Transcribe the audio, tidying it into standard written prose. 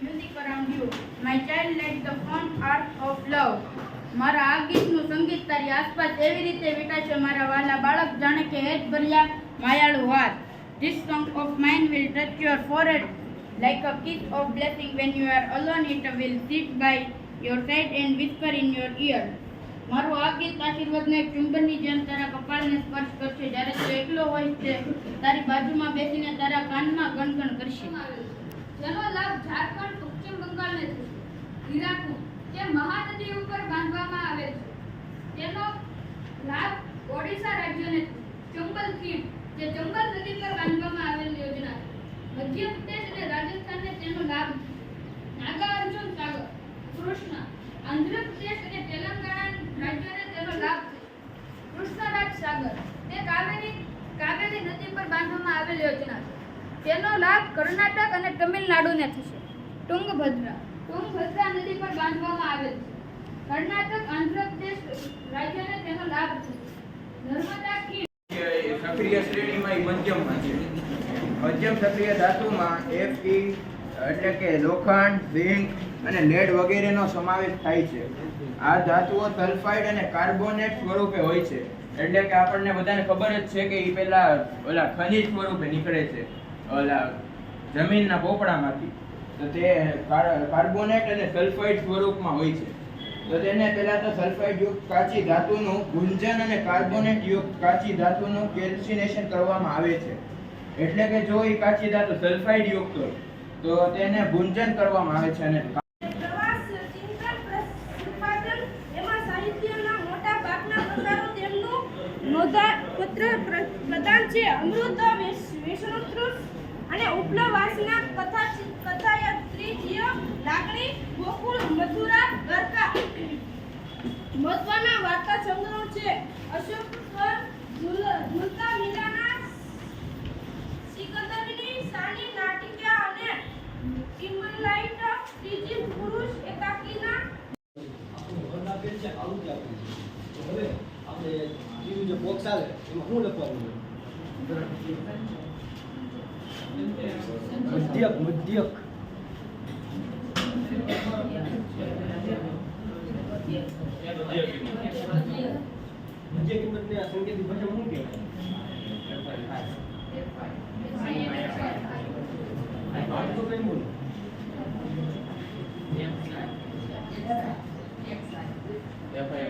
music around you. My child, like the fun art of love. મારા આ ગીતનું સંગીત તારી આસપાસ એવી રીતે વીંટાશે મારા વાલા બાળક જાણે કે હેત ભર્યા માયાળુ હાથ. This song of mine will touch your forehead like a kiss of blessing. When you are alone, it will sit by your side and whisper in your ear. મારું આ ગીત આશીર્વાદનો એક ચુંબનની જેમ તારા કપાળને સ્પર્શ કરશે જ્યારે તું એકલો હોય છે તારી બાજુમાં બેસીને તારા કાનમાં ગણગણ કરશે. જેનો લાભ ઝારખંડ પશ્ચિમ બંગાળને થશે. હીરાકુંડ જે મહાનદી ઉપર બાંધવામાં આવે છે તેનો લાભ ઓડિશા રાજ્યને થશે. ચંબલ ખીણ જે ચંબલ નદી પર બાંધવામાં આવેલ યોજના છે. મધ્યપ્રદેશ અને રાજસ્થાનને તેનો લાભ નાગાર્જુન સાગર. કૃષ્ણ આંધ્રપ્રદેશ અને તેલંગાણા રાજ્યને તેનો લાભ છે. કૃષ્ણરાજ સાગર તે કાવેરી નદી પર બાંધવામાં આવેલ યોજના છે. તેનો લાભ કર્ણાટક અને તમિલનાડુને થશે. તુંગભદ્રા નદી પર બાંધવામાં આવેલ છે. કર્ણાટક આંધ્રપ્રદેશ રાજ્યને તેનો લાભ થશે. નર્મદા ખીણ સક્રિય શ્રેણીમાં મધ્યમમાં છે. મધ્યમ સક્રિય ધાતુમાં Fe એટલે કે લોખંડ, ઝિંક અને લેડ વગેરેનો સમાવેશ થાય છે. આ ધાતુઓ સલ્ફાઇડ અને કાર્બોનેટ સ્વરૂપે હોય છે. એટલે કે આપણને બધાને ખબર જ છે કે એ પેલા ઓલા ખનિજ સ્વરૂપે નીકળે છે ઓલા જમીનના પોપડામાંથી. તો તે કાર્બોનેટ અને સલ્ફાઇડ સ્વરૂપમાં હોય છે. તો તેને પહેલા તો સલ્ફાઇડ યુક્ત કાચી ધાતુનું ગુંજન અને કાર્બોનેટ યુક્ત કાચી ધાતુનું કેલ્સિનેશન કરવામાં આવે છે. એટલે કે જો એ કાચી ધાતુ સલ્ફાઇડ યુક્ત હોય તો તેને ગુંજન કરવામાં આવે છે. અને પ્રધાન છે. અમૃત, વિષ્ણુતૃષ અને ઉપલવાસના કથાયત્રી, જીવ, લાકડી, ગોકુળ, મથુરા, દ્વારકા મહત્વના વાર્તા સંગ્રહો છે. અશોક સ્વર, ઝુલતા મીરાના સિકંદરની શાની નાટિકા અને કિમલાઈટ ત્રીજી પુરુષ એકાકીના હવે આપણે જીવ જે બોક્સ આવે એમાં શું લખવાનું મધ્યક મધ્યક મધ્ય કિંમતને આ સંકેતિક ભાષામાં શું કહેવાય? તો કઈ બોલો FI